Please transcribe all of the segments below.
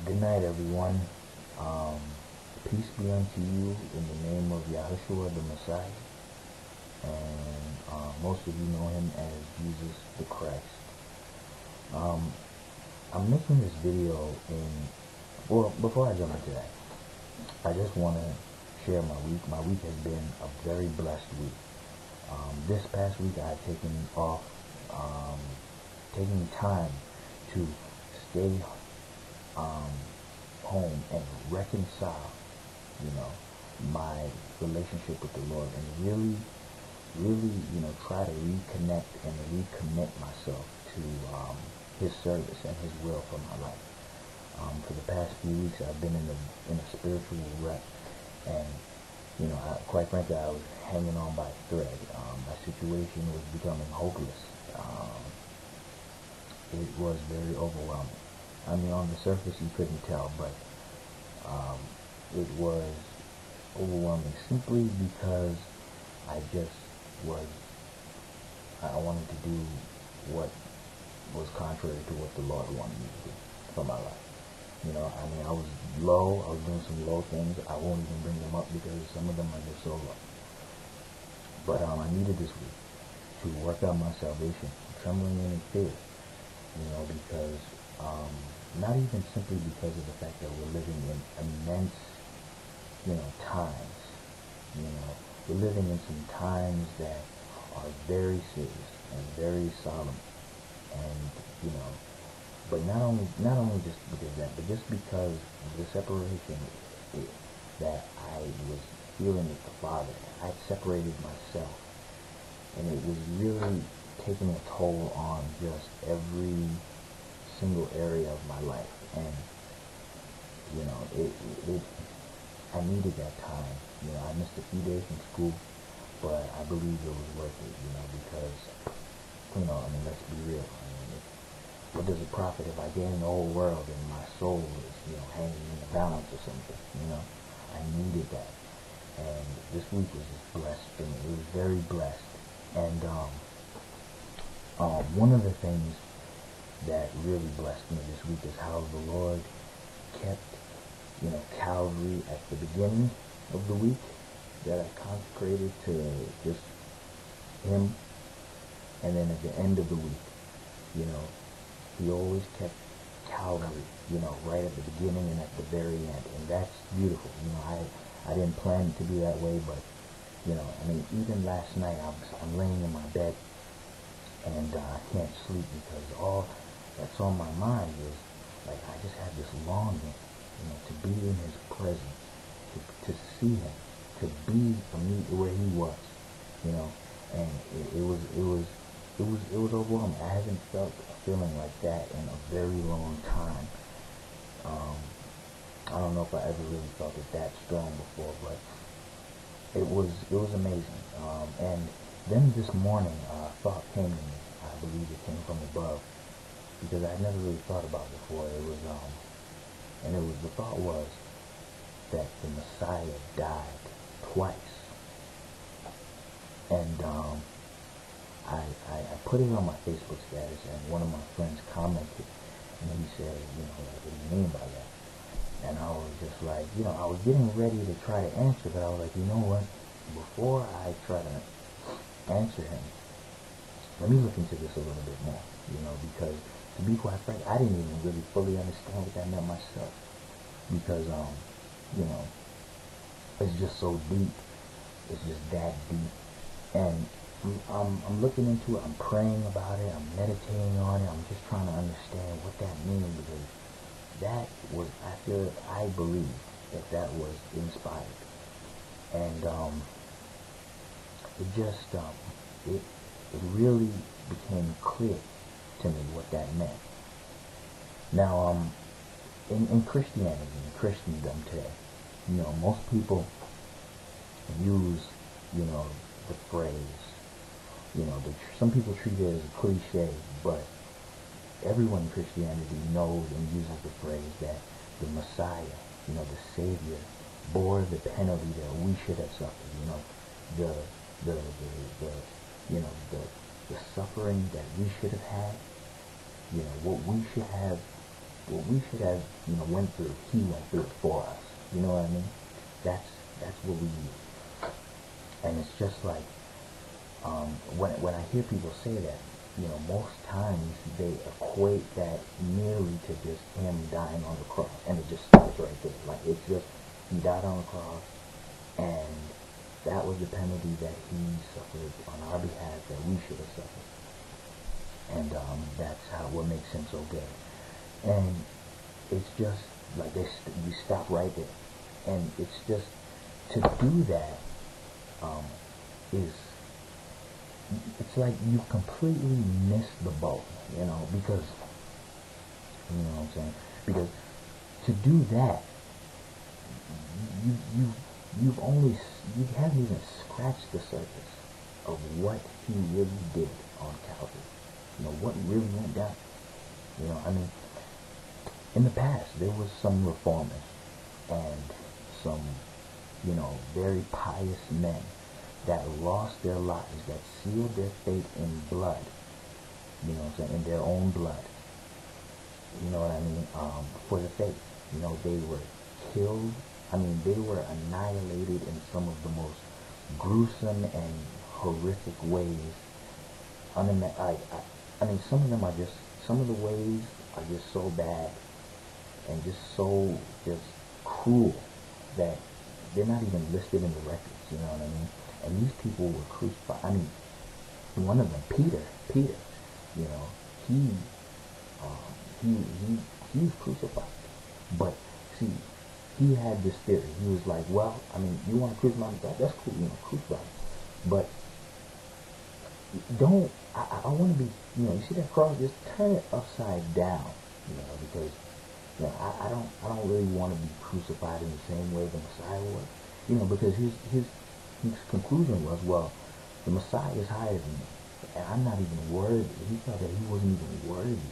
Good night, everyone. Um, Peace be unto you in the name of Yahushua the Messiah. And most of you know him as Jesus the Christ. Um, I'm making this video well, before I jump into that, I just want to share my week. My week has been a very blessed week. This past week I had taken off, taking time to stay home and reconcile, my relationship with the Lord, and really, try to reconnect and recommit myself to His service and His will for my life. For the past few weeks, I've been in a spiritual rut, and quite frankly, I was hanging on by a thread. My situation was becoming hopeless. It was very overwhelming. I mean, on the surface you couldn't tell, but it was overwhelming simply because I just I wanted to do what was contrary to what the Lord wanted me to do for my life. I was low. I was doing some low things. I won't even bring them up because some of them are just so low. But I needed this week to work out my salvation, trembling and in fear. Because not even simply because of the fact that we're living in immense, times. We're living in some times that are very serious and very solemn, and but not only just because of that, but just because of the separation that I was feeling with the Father. I separated myself, and it was really taking a toll on just every single area of my life. And I needed that time. I missed a few days from school, but I believe it was worth it, because let's be real. What does it profit if I gain the whole world and my soul is, hanging in the balance or something? I needed that. And this week was just blessed for me. It was very blessed. And one of the things that really blessed me this week is how the Lord kept, Calvary at the beginning of the week that I consecrated to just Him, and then at the end of the week, He always kept Calvary, right at the beginning and at the very end, and that's beautiful. I didn't plan it to be that way, but even last night I'm laying in my bed and I can't sleep because all that's on my mind is I just have this longing, to be in His presence, to see Him, to be for me where He was, and it was overwhelming. I haven't felt a feeling like that in a very long time. I don't know if I ever really felt it that strong before, but it was amazing. And then this morning, a thought came to me. I believe it came from above, because I never really thought about it before. The thought was that the Messiah died twice. And I put it on my Facebook status, and one of my friends commented, and he said, what do you mean by that? And I was just like, I was getting ready to try to answer, but I was like, you know what? Before I try to answer him, let me look into this a little bit more, because to be quite frank, I didn't even really fully understand what that meant myself, because, it's just so deep. It's just that deep. And I'm looking into it, I'm praying about it, I'm meditating on it, I'm just trying to understand what that means, because that was, I believe that was inspired. And it really became clear to me what that meant. Now, in Christianity, in Christendom today, most people use, the phrase, some people treat it as a cliche, but everyone in Christianity knows and uses the phrase that the Messiah, the Savior, bore the penalty that we should have suffered. The suffering that we should have had, what we should have what we should have, went through, he went through it for us. You know what I mean? That's what we need. And it's just like, when I hear people say that, most times they equate that merely to just him dying on the cross, and it just stops right there. Like, it's just, he died on the cross, and that was the penalty that he suffered on our behalf that we should have suffered. And that's what makes him so good. And it's just like you stop right there, and it's just to do that is, it's like you completely missed the boat, because you know what I'm saying? Because to do that, you haven't even scratched the surface of what he really did on Calvary. What really went down. I mean, in the past, there was some reformers and some, very pious men that lost their lives, that sealed their fate in blood, in their own blood. You know what I mean? For the faith. They were killed. I mean, they were annihilated in some of the most gruesome and horrific ways. I mean, some of the ways are just so bad and just cruel that they're not even listed in the records, you know what I mean? And these people were crucified. I mean, one of them, Peter, he was crucified. But see, he had this theory. He was like, well, I mean, you want to crucify me? That's cool, crucify me. But I want to be, you see that cross, just turn it upside down, because, I don't really want to be crucified in the same way the Messiah was, because his conclusion was, well, the Messiah is higher than me, and I'm not even worthy. He felt that he wasn't even worthy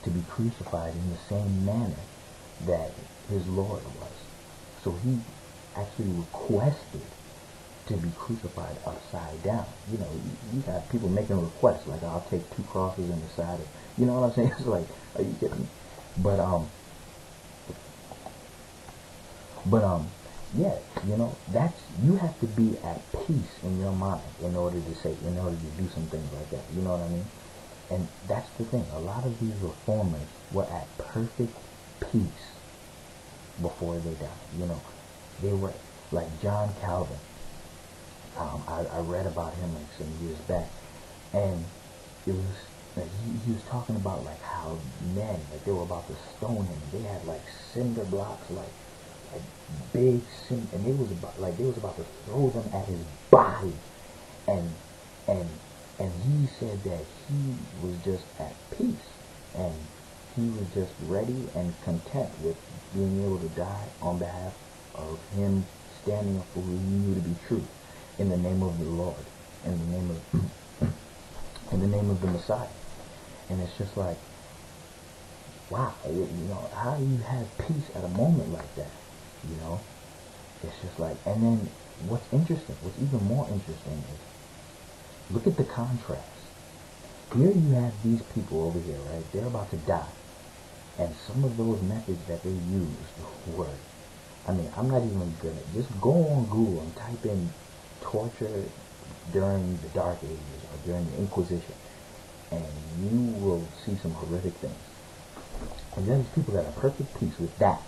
to be crucified in the same manner that his Lord was. So he actually requested to be crucified upside down. You got people making requests, like, I'll take 2 crosses in the side of, you know what I'm saying? It's like, are you kidding me? But yeah, you have to be at peace in your mind in order to do some things like that. You know what I mean? And that's the thing. A lot of these reformers were at perfect peace before they died. They were like John Calvin. I read about him like some years back, and it was like he was talking about like how men, like they were about to stone him. They had like cinder blocks, like big cinder, and they was about to throw them at his body, and he said that he was just at peace, and he was just ready and content with being able to die on behalf of him standing up for who he knew to be true, in the name of the Lord, in the name of the Messiah. And it's just like, wow, how do you have peace at a moment like that? It's just like, and then what's even more interesting is, look at the contrast. Here you have these people over here, right? They're about to die. And some of those methods that they used were, I mean, I'm not even gonna, just go on Google and type in torture during the Dark Ages or during the Inquisition, and you will see some horrific things. And there's people that are perfect peace with that,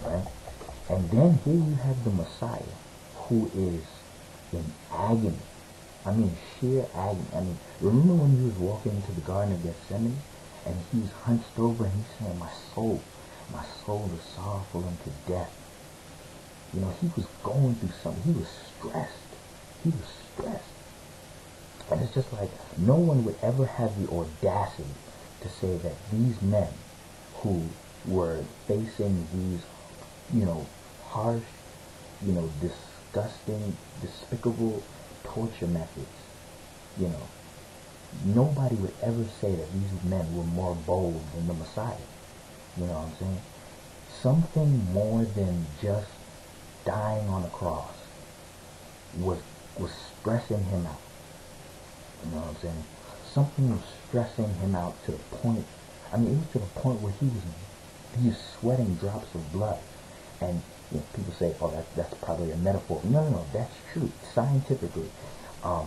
right? And then here you have the Messiah, who is in agony. I mean, sheer agony. I mean, remember when he was walking into the Garden of Gethsemane, and he's hunched over and he's saying, my soul is sorrowful unto death. He was going through something. He was stressed. And it's just like, no one would ever have the audacity to say that these men who were facing these, harsh, disgusting, despicable torture methods, nobody would ever say that these men were more bold than the Messiah. You know what I'm saying? Something more than just dying on a cross was stressing him out. You know what I'm saying? Something was stressing him out to the point, I mean, it was to the point where he was He's sweating drops of blood. And people say, oh, that's probably a metaphor. No, that's true. Scientifically, I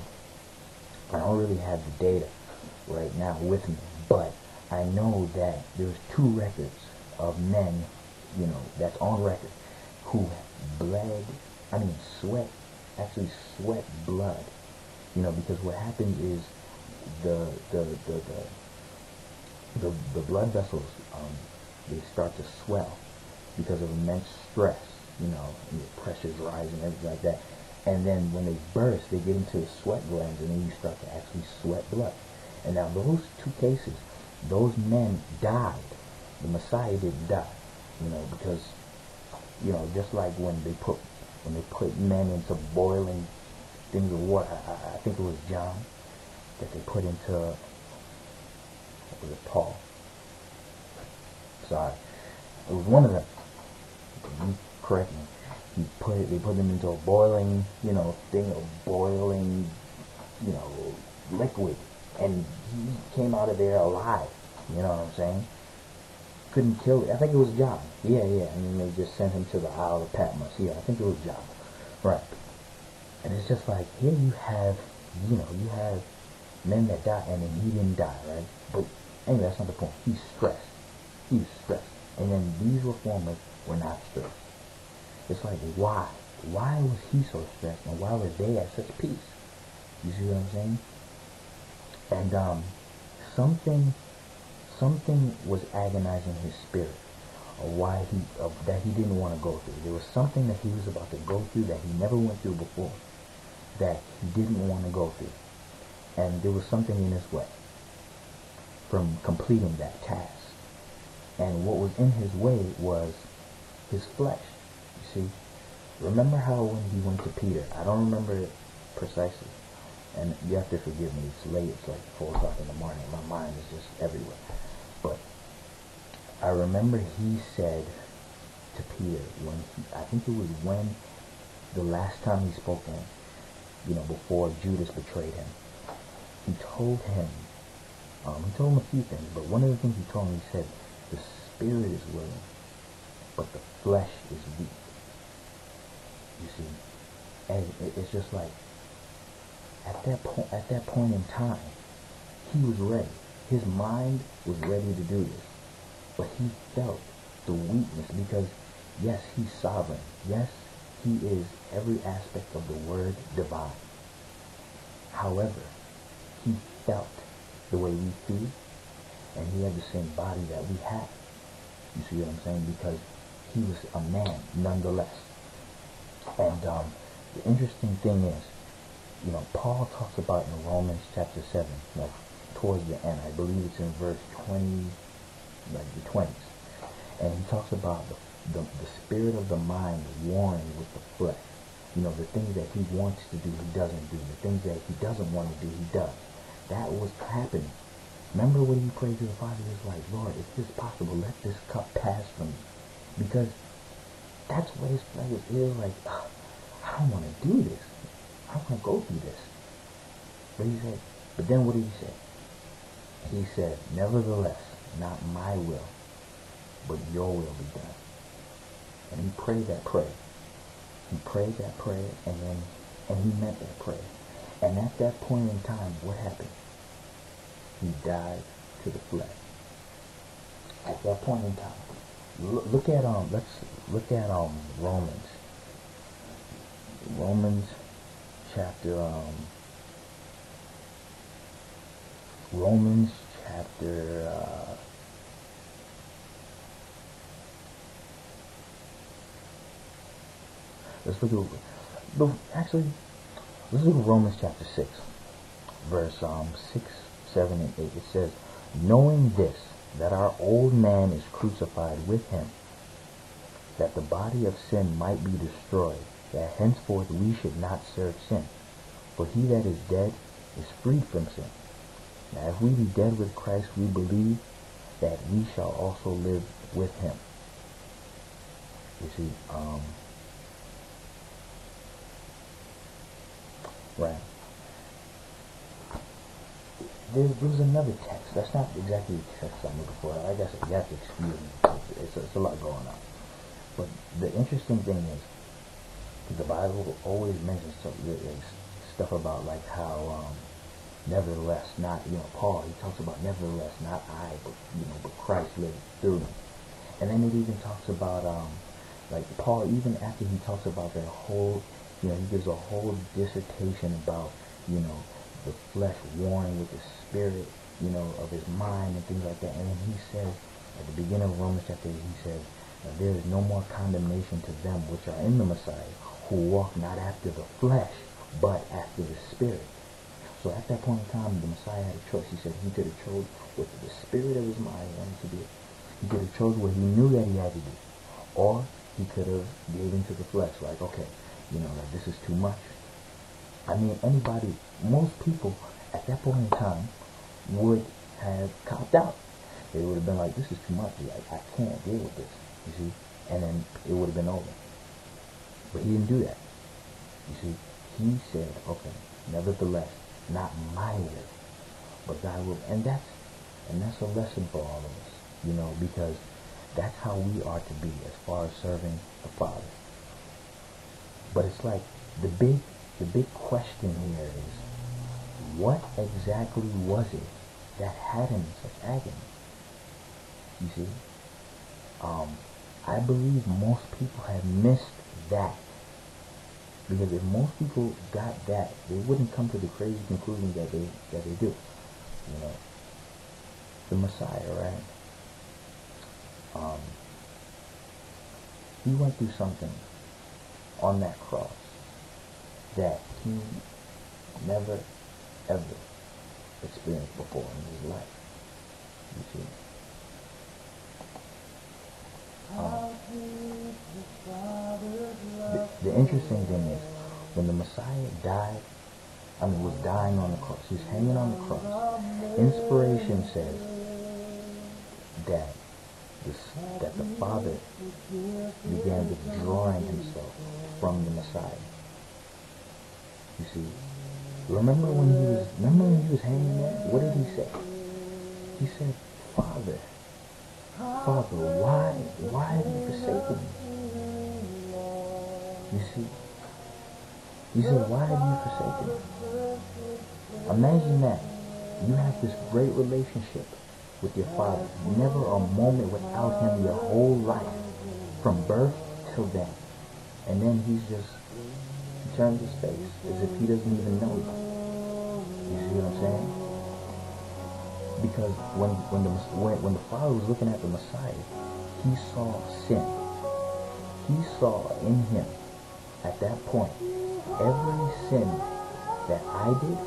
don't really have the data right now with me, but I know that there's 2 records of men, that's on record, who actually sweat blood, because what happens is the blood vessels, they start to swell because of immense stress, and the pressure's rising and everything like that. And then when they burst, they get into the sweat glands, and then you start to actually sweat blood. And now those 2 cases, those men died. The Messiah didn't die, because, just like when they put men into boiling things of water. I think it was John that they put into, what was it, Paul? Sorry, it was one of them. You correct me. They put them into a boiling, thing of boiling, liquid, and he came out of there alive. You know what I'm saying? Couldn't kill it. I think it was John. Yeah. And then they just sent him to the Isle of Patmos. Yeah, I think it was John. Right. And it's just like, here you have men that die, and then he didn't die, right? But anyway, that's not the point. He's stressed. He was stressed. And then these reformers were not stressed. It's like, why? Why was he so stressed, and why were they at such peace? You see what I'm saying? And something was agonizing his spirit, or that he didn't want to go through. There was something that he was about to go through that he never went through before, that he didn't want to go through. And there was something in his way from completing that task. And what was in his way was his flesh. You see? Remember how when he went to Peter, I don't remember it precisely, and you have to forgive me, it's late, it's like 4 o'clock in the morning, my mind is just everywhere. But I remember he said to Peter, I think it was when the last time he spoke to him, before Judas betrayed him, he told him a few things, but one of the things he told him, he said, the spirit is willing, but the flesh is weak. You see? And it's just like, at that point in time, he was ready. His mind was ready to do this. But he felt the weakness because, yes, he's sovereign. Yes, he is every aspect of the word divine. However, he felt the way we feel, and he had the same body that we have. You see what I'm saying? Because he was a man nonetheless. And the interesting thing is, Paul talks about in Romans chapter 7, like towards the end, I believe it's in verse 20, like the 20s, and he talks about the spirit of the mind warring with the flesh. The things that he wants to do, he doesn't do. The things that he doesn't want to do, he does. That was happening. Remember when he prayed to the Father, he was like, Lord, if this possible, let this cup pass from me. Because that's what his flesh was. It was like, I don't want to do this. I don't want to go through this. But then what did he say? He said, nevertheless, not my will, but your will be done. And he prayed that prayer. He prayed that prayer, and he meant that prayer. And at that point in time, what happened? He died to the flesh. At that point in time. Look at Romans. Romans chapter let's look at Romans chapter 6, verse 6, 7, and 8. It says, knowing this, that our old man is crucified with him, that the body of sin might be destroyed, that henceforth we should not serve sin. For he that is dead is freed from sin. Now if we be dead with Christ, we believe that we shall also live with him. You see, right. there was another text. That's not exactly the text I'm looking for. I guess you have to excuse me. It's a lot going on. But the interesting thing is, the Bible always mentions stuff about like how, nevertheless, not, Paul, he talks about nevertheless, not I, but Christ lived through me. And then it even talks about, like Paul, even after he talks about that whole, he gives a whole dissertation about, the flesh warring with the spirit, of his mind and things like that. And then he says, at the beginning of Romans chapter 8, he says, there is no more condemnation to them which are in the Messiah, who walk not after the flesh, but after the spirit. So at that point in time, the Messiah had a choice. He said he could have chose what the spirit of his mind wanted to do. He could have chose what he knew that he had to do. Or he could have gave into the flesh, like, okay, like this is too much. I mean, most people at that point in time would have copped out. They would have been like, this is too much. Like, I can't deal with this, you see? And then it would have been over. But he didn't do that. You see, he said, okay, nevertheless, not my will, but thy will. And that's a lesson for all of us, because that's how we are to be as far as serving the Father. But it's like the big question here is, what exactly was it that had him in such agony? You see, I believe most people have missed that. Because if most people got that, they wouldn't come to the crazy conclusion that they do. The Messiah, right? He went through something on that cross that he never ever experienced before in his life. You see. The interesting thing is, when the Messiah was dying on the cross, he was hanging on the cross, inspiration says that the Father began withdrawing himself from the Messiah. You see, remember when he was hanging there? What did he say? He said, Father, why have you forsaken me? You see? He said, why have you forsaken me? Imagine that. You have this great relationship with your Father. Never a moment without him your whole life. From birth till then. And then he turns his face as if he doesn't even know you. You see what I'm saying? Because when the Father was looking at the Messiah, he saw sin. He saw in him, at that point, every sin that I did,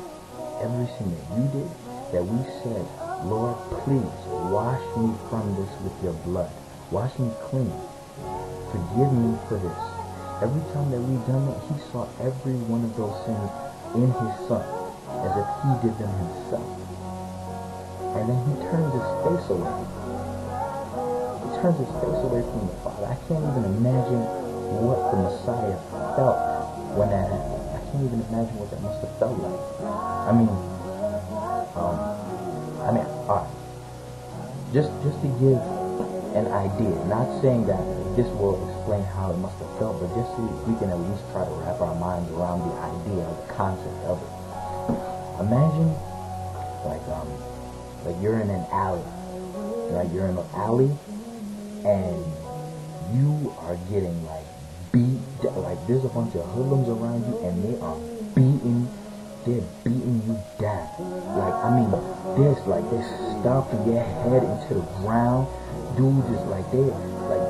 every sin that you did, that we said, Lord, please wash me from this with your blood. Wash me clean. Forgive me for this. Every time that we've done that, he saw every one of those sins in his Son, as if he did them himself. And then he turns his face away. He turns his face away from the Father. I can't even imagine what the Messiah felt when that happened. I can't even imagine what that must have felt like. Alright. Just to give an idea, not saying that this will explain how it must have felt, but just so we can at least try to wrap our minds around the idea, the concept of it. Imagine, like you're in an alley, right? You're in an alley, and you are getting beat. Like there's a bunch of hoodlums around you, and they're beating you down. They're stomping your head into the ground. Dudes is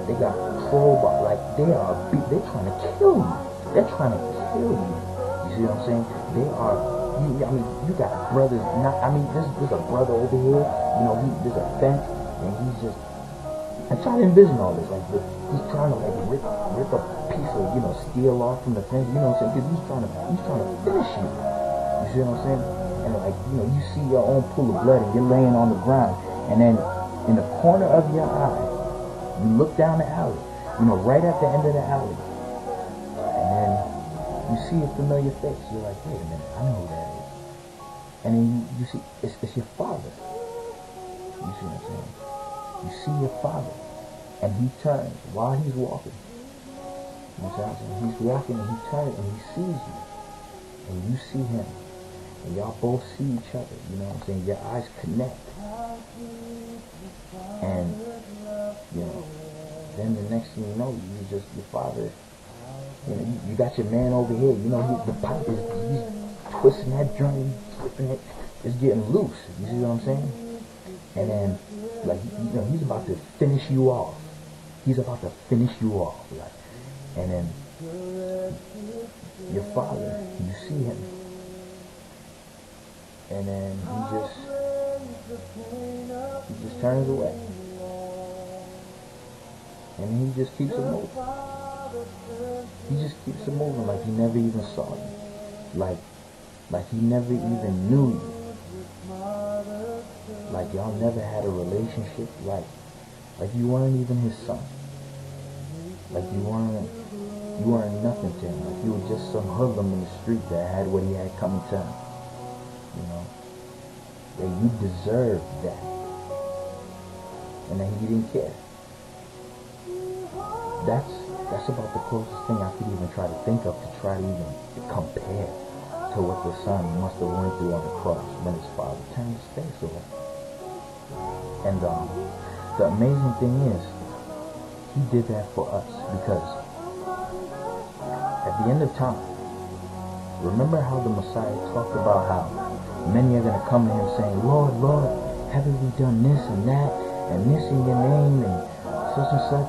they got crowbar, they're trying to kill you. They're trying to kill you. You see what I'm saying? They are. You got brothers. There's a brother over here. There's a fence, and he's just. I'm trying to envision all this. He's trying to rip a piece of steel off from the fence. You know what I'm saying? Because he's trying to finish you. You see what I'm saying? And you see your own pool of blood, and you're laying on the ground, and then in the corner of your eye, you look down the alley. Right at the end of the alley, and then you see a familiar face. You're like, wait a minute, I know who that is. And then you see, it's your father. You see what I'm saying? You see your father, and he turns while he's walking. You know what I'm saying? He's walking and he turns and he sees you, and you see him, and y'all both see each other. You know what I'm saying? Your eyes connect, and you know. Then the next thing you know, your father. You know, you got your man over here. You know, the pipe he's twisting that drum, flipping it. It's getting loose. You see what I'm saying? And then, like, you know, he's about to finish you off. He's about to finish you off. Like, and then your father, you see him, and then he just turns away, and he just keeps it moving. He just keeps it moving like he never even saw you, like he never even knew you. Like y'all never had a relationship, like you weren't even his son. Like you weren't nothing to him. Like you were just some hoodlum in the street that had what he had coming to him. You know? That you deserved that. And that he didn't care. That's about the closest thing I could even try to think of to try to even compare to what the son must have went through on the cross when his father turned his face away. And the amazing thing is, he did that for us because at the end of time, remember how the Messiah talked about how many are going to come to him saying, Lord, Lord, haven't we done this and that and this in your name and such and such?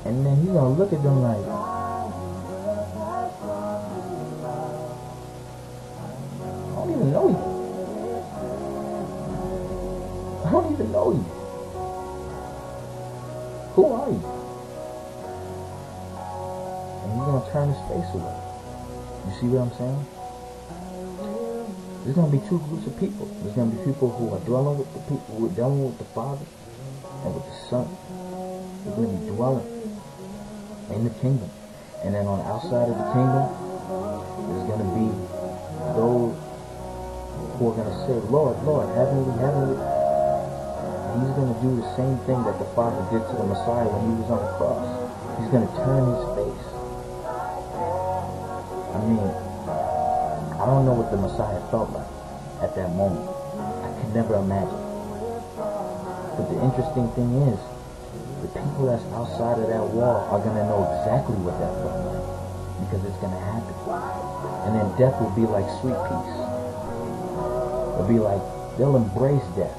And then he's going to look at them like, I don't even know you. I don't even know you. Who are you? And he's going to turn his face away. You see what I'm saying? There's going to be two groups of people. There's going to be people who are dwelling with the people, who are dwelling with the Father and with the Son. They're going to be dwelling in the kingdom. And then on the outside of the kingdom, there's going to be those who are going to say, Lord, Lord, haven't we? And he's going to do the same thing that the Father did to the Messiah when he was on the cross. He's going to turn his face. I mean, I don't know what the Messiah felt like at that moment. I could never imagine. But the interesting thing is, the people that's outside of that wall are going to know exactly what that felt like, because it's going to happen. And then death will be like sweet peace. It'll be like, they'll embrace death.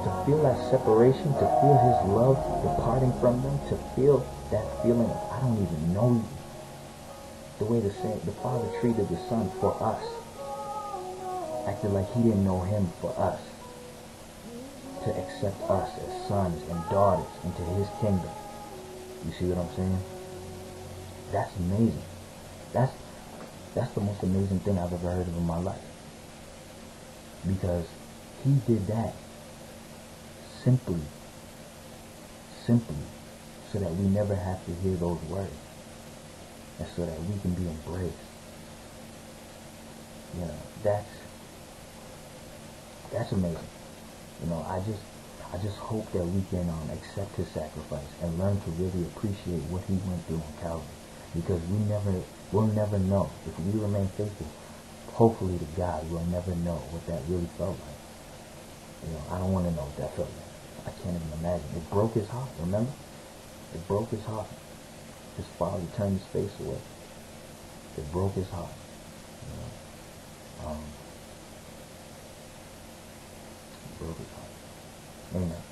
To feel that separation, to feel his love departing from them, to feel that feeling of, I don't even know you. The way the Father treated the Son for us. Acted like he didn't know him for us. To accept us as sons and daughters into his kingdom. You see what I'm saying? That's amazing. That's the most amazing thing I've ever heard of in my life. Because he did that simply so that we never have to hear those words. And so that we can be embraced. You know, that's amazing. You know, I just hope that we can accept his sacrifice and learn to really appreciate what he went through on Calvary. Because we'll never know. If we remain faithful, hopefully to God, we'll never know what that really felt like. You know, I don't want to know what that felt like. I can't even imagine. It broke his heart, remember? It broke his heart. His father turned his face away. It broke his heart. You know? It broke his heart. Amen.